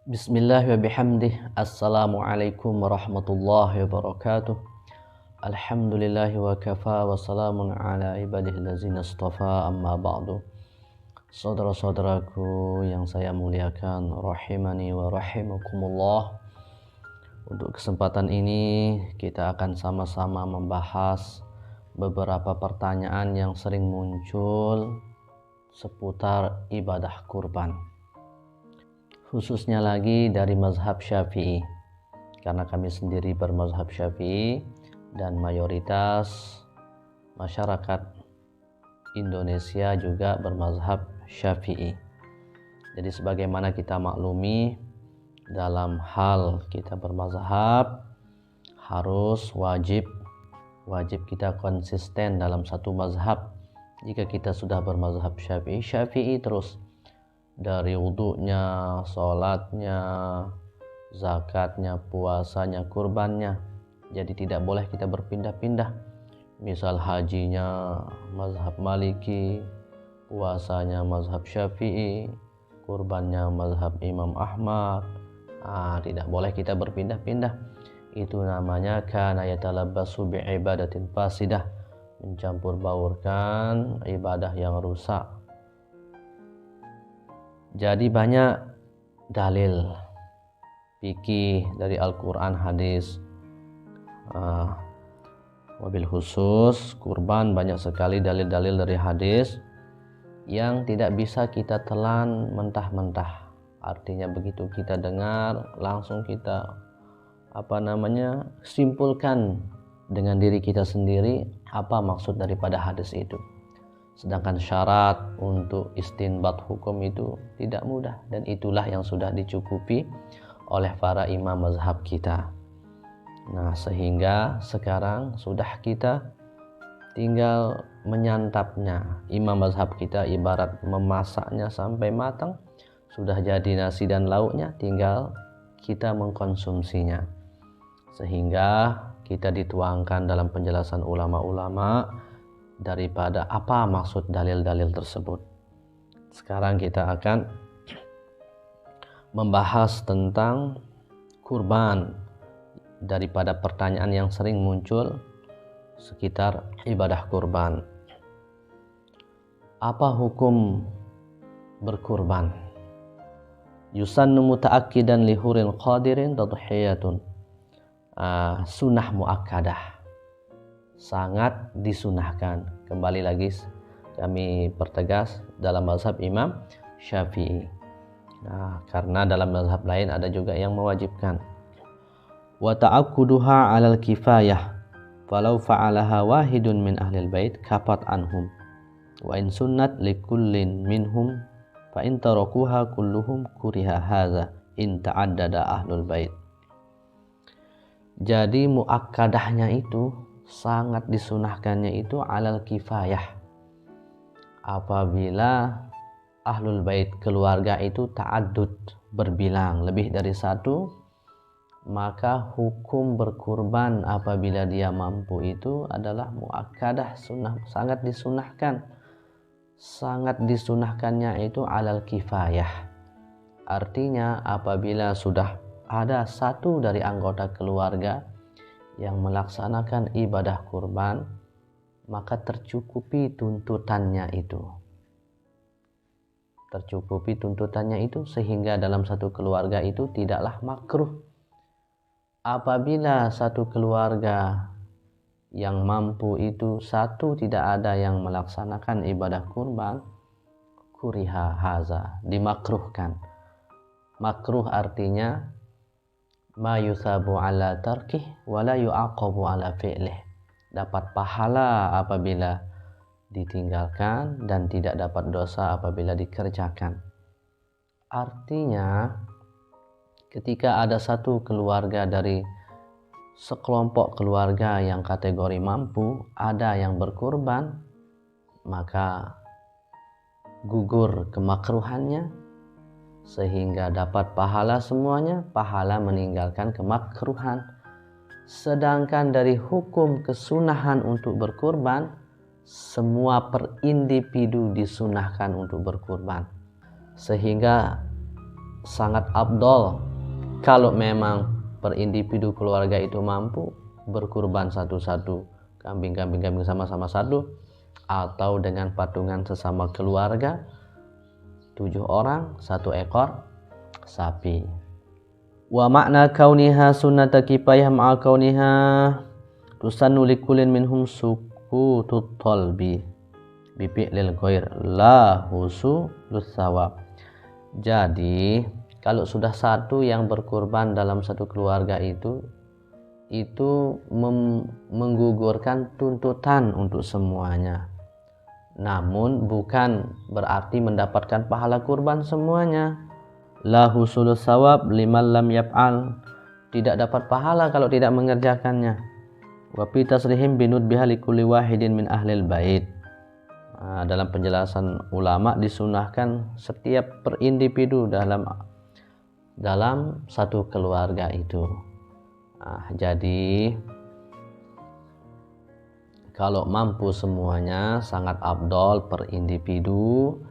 Bismillah wa bihamdih. Assalamualaikum warahmatullahi wabarakatuh. Alhamdulillahi wa kafa wa salamun ala ibadihi allazina istafa, amma ba'du. Saudara-saudaraku yang saya muliakan, rahimani wa rahimakumullah. Untuk kesempatan ini kita akan sama-sama membahas beberapa pertanyaan yang sering muncul seputar ibadah kurban, khususnya lagi dari mazhab Syafi'i, karena kami sendiri bermazhab Syafi'i dan mayoritas masyarakat Indonesia juga bermazhab Syafi'i. Jadi sebagaimana kita maklumi, dalam hal kita bermazhab harus wajib kita konsisten dalam satu mazhab. Jika kita sudah bermazhab Syafi'i terus, dari wudunya, sholatnya, zakatnya, puasanya, kurbannya. Jadi tidak boleh kita berpindah-pindah. Misal hajinya mazhab Maliki, puasanya mazhab Syafi'i, kurbannya mazhab Imam Ahmad. Tidak boleh kita berpindah-pindah. Itu namanya kana yatalabbasu bi'ibadatin fasidah, mencampur baurkan ibadah yang rusak. Jadi banyak dalil fikih dari Al-Quran, hadis, wabil khusus kurban banyak sekali dalil-dalil dari hadis yang tidak bisa kita telan mentah-mentah. Artinya begitu kita dengar langsung kita simpulkan dengan diri kita sendiri apa maksud daripada hadis itu. Sedangkan syarat untuk istinbat hukum itu tidak mudah, dan itulah yang sudah dicukupi oleh para imam mazhab kita. Nah, sehingga sekarang sudah kita tinggal menyantapnya. Imam mazhab kita ibarat memasaknya sampai matang, sudah jadi nasi dan lauknya, tinggal kita mengkonsumsinya. Sehingga kita dituangkan dalam penjelasan ulama-ulama daripada apa maksud dalil-dalil tersebut. Sekarang kita akan membahas tentang kurban daripada pertanyaan yang sering muncul sekitar ibadah kurban. Apa hukum berkurban? Yusannu muta'akkidan lihurin qadirin tadhiyatun. Sunnah muakkadah, sangat disunahkan. Kembali lagi kami pertegas dalam mazhab Imam Syafi'i. Karena dalam mazhab lain ada juga yang mewajibkan. Wa ta'akkuduha 'alal kifayah, falau fa'alaha wahidun min ahlil bait kafat anhum. Wa in sunnat likullin minhum fa in tarakuha kulluhum kuriha hadza in ta'addada ahlul bait. Jadi muakkadahnya itu, sangat disunahkannya itu alal kifayah. Apabila ahlul bait keluarga itu ta'addud, berbilang lebih dari satu, maka hukum berkurban apabila dia mampu itu adalah muakkadah, sunnah, sangat disunahkan. Sangat disunahkannya itu alal kifayah. Artinya apabila sudah ada satu dari anggota keluarga yang melaksanakan ibadah kurban, maka tercukupi tuntutannya itu. Tercukupi tuntutannya itu sehingga dalam satu keluarga itu tidaklah makruh. Apabila satu keluarga yang mampu itu satu tidak ada yang melaksanakan ibadah kurban, kuriha haza, dimakruhkan. Makruh artinya ma yusabu ala tarkih wa la yu'aqabu ala fi'lih. Dapat pahala apabila ditinggalkan dan tidak dapat dosa apabila dikerjakan. Artinya ketika ada satu keluarga dari sekelompok keluarga yang kategori mampu, ada yang berkurban, maka gugur kemakruhannya sehingga dapat pahala semuanya, pahala meninggalkan kemakruhan. Sedangkan dari hukum kesunahan untuk berkurban, semua per individu disunahkan untuk berkurban. Sehingga sangat afdol kalau memang per individu keluarga itu mampu berkurban satu-satu kambing sama-sama satu, atau dengan patungan sesama keluarga 7 orang 1 ekor sapi. Wa makna kauniha sunnata kifayah ma'a kauniha tusannu likulin minhum sukutut talbi bi fi'lil ghair la husulus sawab. Jadi kalau sudah satu yang berkurban dalam satu keluarga itu menggugurkan tuntutan untuk semuanya. Namun bukan berarti mendapatkan pahala kurban semuanya. La husulus sawab liman lam yaf'al, tidak dapat pahala kalau tidak mengerjakannya. Wa fi tasrihim binudbiha likulli wahidin min ahlil bait. Dalam penjelasan ulama disunahkan setiap per individu dalam satu keluarga itu. Jadi kalau mampu semuanya sangat afdol per individu.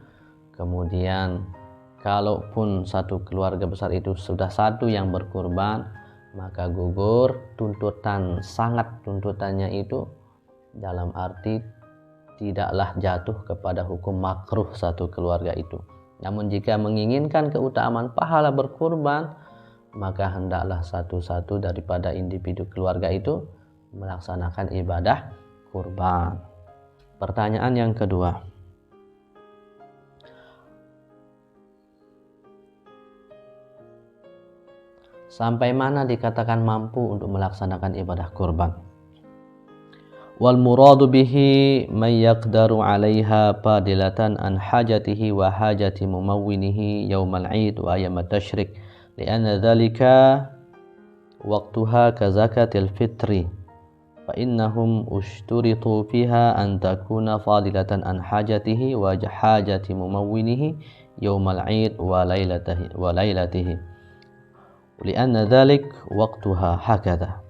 Kemudian kalaupun satu keluarga besar itu sudah satu yang berkurban, maka gugur tuntutannya itu dalam arti tidaklah jatuh kepada hukum makruh satu keluarga itu. Namun jika menginginkan keutamaan pahala berkurban, maka hendaklah satu-satu daripada individu keluarga itu melaksanakan ibadah kurban. Pertanyaan yang kedua, sampai mana dikatakan mampu untuk melaksanakan ibadah kurban? Wal muradu bihi may yaqdaru 'alaiha fadilatan an hajatihi wa hajati mumawwinihi yaumal 'id wa ayyamat tasyrik li'anna dzalika waqtuha ka zakatil fitri fa innahum ushturitu fiha an takuna fadilatan an hajatihi wa hajati mumawwinihi yaumal 'id wa lailatihi li'anna dzalik waqtuha hakadha.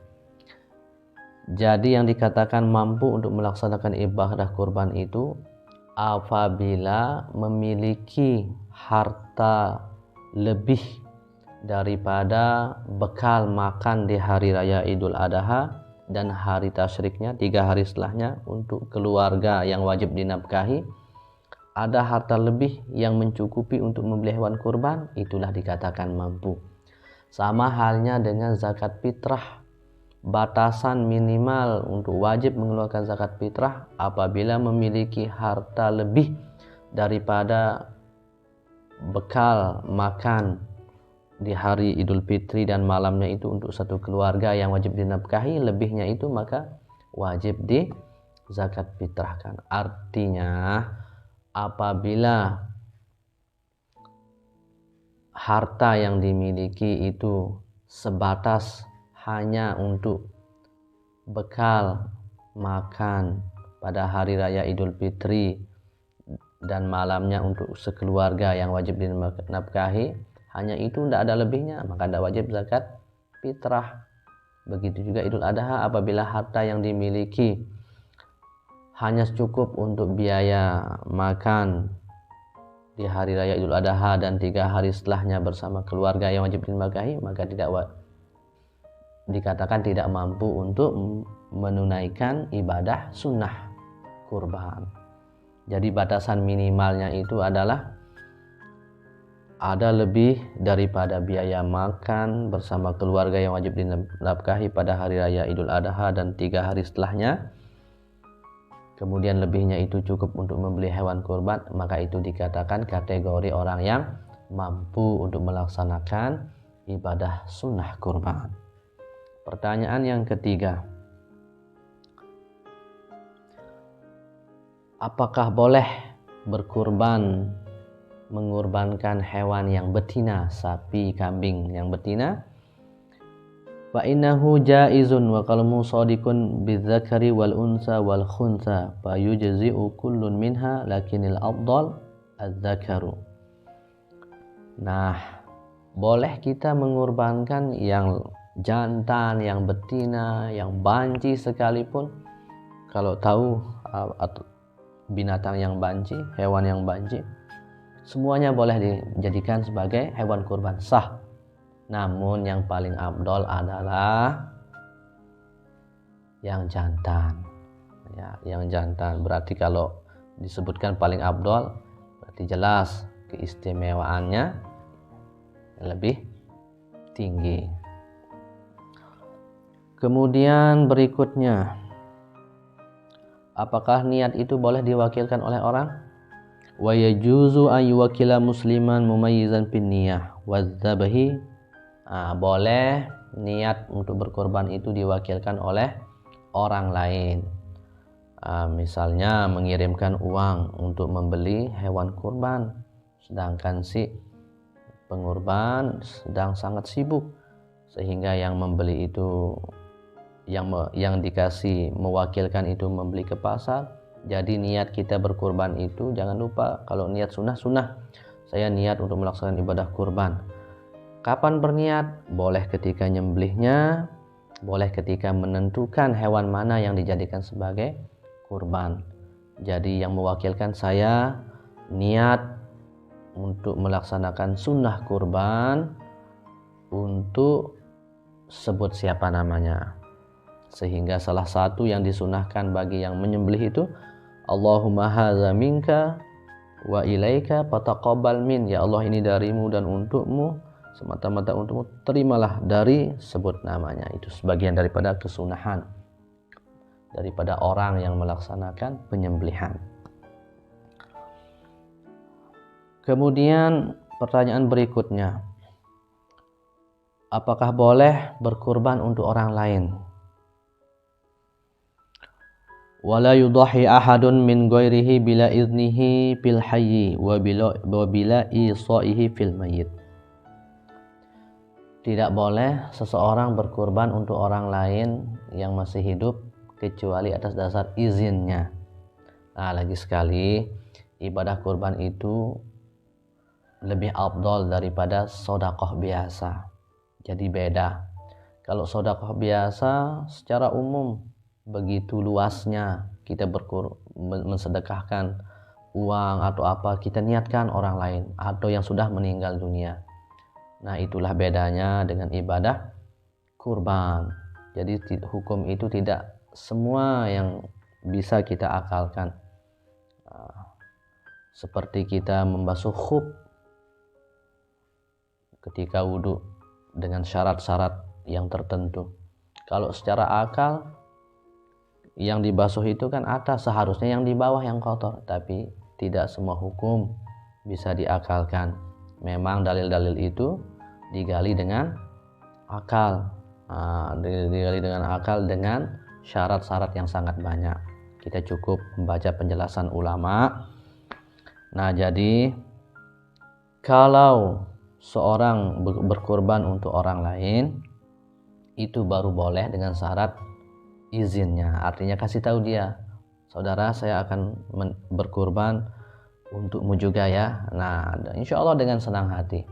Jadi yang dikatakan mampu untuk melaksanakan ibadah kurban itu apabila memiliki harta lebih daripada bekal makan di hari raya Idul Adha dan hari tasyriknya 3 hari setelahnya untuk keluarga yang wajib dinafkahi, ada harta lebih yang mencukupi untuk membeli hewan kurban, itulah dikatakan mampu. Sama halnya dengan zakat fitrah. Batasan minimal untuk wajib mengeluarkan zakat fitrah apabila memiliki harta lebih daripada bekal makan di hari Idul Fitri dan malamnya itu untuk satu keluarga yang wajib dinafkahi, lebihnya itu maka wajib di zakat fitrahkan. Artinya apabila harta yang dimiliki itu sebatas hanya untuk bekal makan pada hari raya Idul Fitri dan malamnya untuk sekeluarga yang wajib dinafkahi, hanya itu, tidak ada lebihnya, maka tidak wajib zakat fitrah. Begitu juga Idul Adha, apabila harta yang dimiliki hanya cukup untuk biaya makan di hari raya Idul Adha dan 3 hari setelahnya bersama keluarga yang wajib dinafkahi, maka dikatakan tidak mampu untuk menunaikan ibadah sunnah kurban. Jadi batasan minimalnya itu adalah ada lebih daripada biaya makan bersama keluarga yang wajib dinafkahi pada hari raya Idul Adha dan 3 hari setelahnya, kemudian lebihnya itu cukup untuk membeli hewan kurban, maka itu dikatakan kategori orang yang mampu untuk melaksanakan ibadah sunnah kurban. Pertanyaan yang ketiga, apakah boleh berkurban mengorbankan hewan yang betina, sapi, kambing yang betina? Fa innahu jaizun wa qalmu shadiqun bidzakari wal unsa wal khunsa fa yujzi'u kullun minha lakinil afdal adz-dzakaru. Nah, boleh kita mengorbankan yang jantan, yang betina, yang banci sekalipun. Kalau tahu binatang yang banci, hewan yang banci, semuanya boleh dijadikan sebagai hewan kurban, sah. Namun yang paling afdol adalah yang jantan. Ya, yang jantan. Berarti kalau disebutkan paling afdol, berarti jelas keistimewaannya lebih tinggi. Kemudian berikutnya, apakah niat itu boleh diwakilkan oleh orang? Wa yajuzu an yuwakkila musliman mumayyizan bin niyah wadzabahi. Boleh niat untuk berkurban itu diwakilkan oleh orang lain. Misalnya mengirimkan uang untuk membeli hewan kurban, sedangkan si pengurban sedang sangat sibuk, sehingga yang membeli itu yang dikasih mewakilkan itu membeli ke pasar. Jadi niat kita berkurban itu jangan lupa, kalau niat sunnah, saya niat untuk melaksanakan ibadah kurban. Kapan berniat? Boleh ketika nyembelihnya, boleh ketika menentukan hewan mana yang dijadikan sebagai kurban. Jadi yang mewakilkan saya niat untuk melaksanakan sunnah kurban, untuk sebut siapa namanya. Sehingga salah satu yang disunahkan bagi yang menyembelih itu, Allahumma hadza minka wa ilaika fataqabbal min. Ya Allah, ini darimu dan untukmu, semata-mata untukmu, terimalah dari sebut namanya. Itu sebagian daripada kesunahan daripada orang yang melaksanakan penyembelihan. Kemudian pertanyaan berikutnya, apakah boleh berkurban untuk orang lain? Wala yudahi ahadun min ghairihi bila idnihi fil hayyi wa bila isaihi fil mayyit. Tidak boleh seseorang berkurban untuk orang lain yang masih hidup kecuali atas dasar izinnya. Lagi sekali, ibadah kurban itu lebih afdol daripada sedekah biasa. Jadi beda. Kalau sedekah biasa secara umum begitu luasnya, kita mensedekahkan uang atau apa, kita niatkan orang lain atau yang sudah meninggal dunia. Nah, itulah bedanya dengan ibadah kurban. Jadi hukum itu tidak semua yang bisa kita akalkan. Seperti kita membasuh khuf ketika wudhu dengan syarat-syarat yang tertentu. Kalau secara akal, yang dibasuh itu kan atas, seharusnya yang di bawah yang kotor, tapi tidak semua hukum bisa diakalkan. Memang dalil-dalil itu digali dengan akal, digali dengan akal dengan syarat-syarat yang sangat banyak. Kita cukup membaca penjelasan ulama. Nah, jadi kalau seorang berkurban untuk orang lain, itu baru boleh dengan syarat izinnya. Artinya kasih tahu dia, saudara, saya akan berkurban untukmu juga ya. Nah, insya Allah dengan senang hati.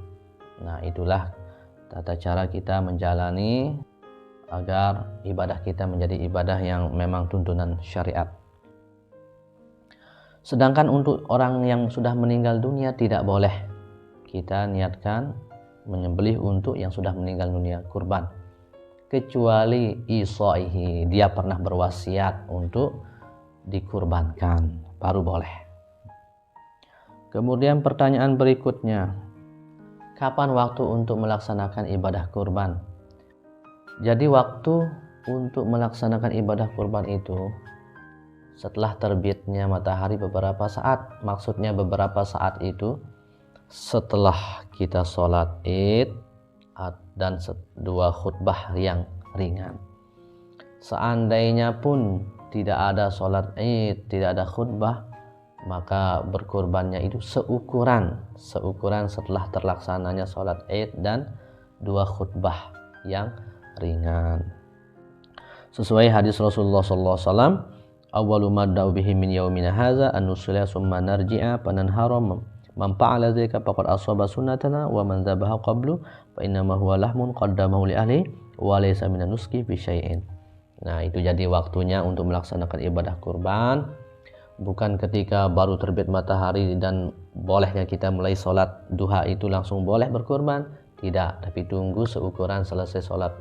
Nah, itulah tata cara kita menjalani agar ibadah kita menjadi ibadah yang memang tuntunan syariat. Sedangkan untuk orang yang sudah meninggal dunia, tidak boleh kita niatkan menyembelih untuk yang sudah meninggal dunia kurban, kecuali isaihi, dia pernah berwasiat untuk dikurbankan, baru boleh. Kemudian pertanyaan berikutnya, kapan waktu untuk melaksanakan ibadah kurban? Jadi waktu untuk melaksanakan ibadah kurban itu setelah terbitnya matahari beberapa saat. Maksudnya beberapa saat itu setelah kita sholat id dan 2 khutbah yang ringan. Seandainya pun tidak ada sholat id, tidak ada khutbah, maka berkurbannya itu seukuran setelah terlaksananya sholat id dan 2 khutbah yang ringan. Sesuai hadis Rasulullah SAW, awwalu ma nabda'u bihi min yaumina hadza an nusalla summa narji'a fananhara man fa'ala dzalika faqad asaba sunnatana wa man dzabaha qablu fa innama huwa lahmun qaddamahu li ahli wa laysa minan nuski fi syai'in. Nah, itu jadi waktunya untuk melaksanakan ibadah kurban. bukan ketika baru terbit matahari dan bolehnya kita mulai sholat duha itu langsung boleh berkurban, tidak, tapi tunggu seukuran selesai sholat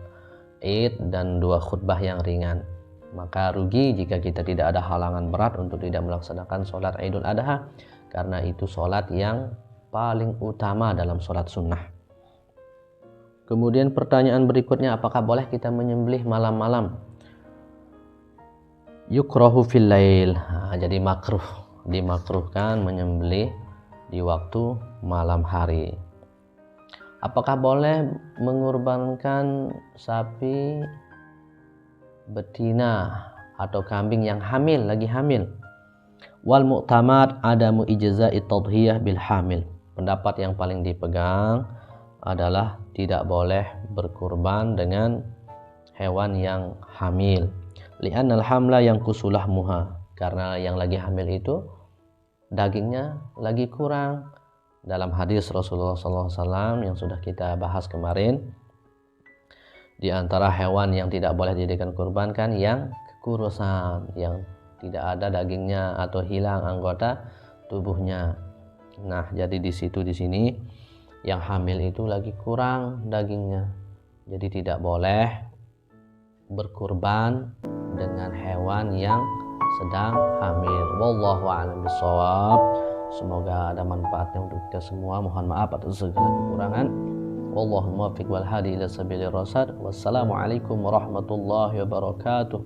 Id dan 2 khutbah yang ringan. Maka rugi jika kita tidak ada halangan berat untuk tidak melaksanakan sholat Idul Adha, karena itu sholat yang paling utama dalam sholat sunnah. Kemudian pertanyaan berikutnya, apakah boleh kita menyembelih malam-malam? Yukrahu fil lail. Jadi makruh, dimakruhkan menyembelih di waktu malam hari. Apakah boleh mengorbankan sapi betina atau kambing yang hamil, lagi hamil? Wal mu'tamad adamu ijza'i tadhiyah bil hamil. Pendapat yang paling dipegang adalah tidak boleh berkurban dengan hewan yang hamil. Li'annal hamla yang kusulah muha, karena yang lagi hamil itu dagingnya lagi kurang. Dalam hadis Rasulullah SAW yang sudah kita bahas kemarin, di antara hewan yang tidak boleh dijadikan kurban kan yang kekurusan, yang tidak ada dagingnya atau hilang anggota tubuhnya. Nah, jadi di sini yang hamil itu lagi kurang dagingnya, jadi tidak boleh berkurban dengan hewan yang sedang hamil. Wallahu a'lam bishawab. Semoga ada manfaatnya untuk kita semua. Mohon maaf atas segala kekurangan. Wallahul muwaffiq wal hadi ila sabilir rasyad. Wassalamualaikum warahmatullahi wabarakatuh.